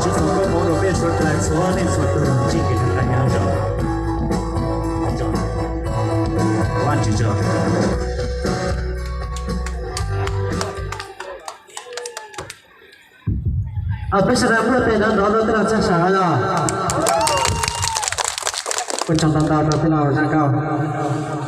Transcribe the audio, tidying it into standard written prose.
这首歌某种变出来，所那所都能进给大家着，忘记着。Pesara pula pedan dolo telah saya ada. Pencapaian tahun 2019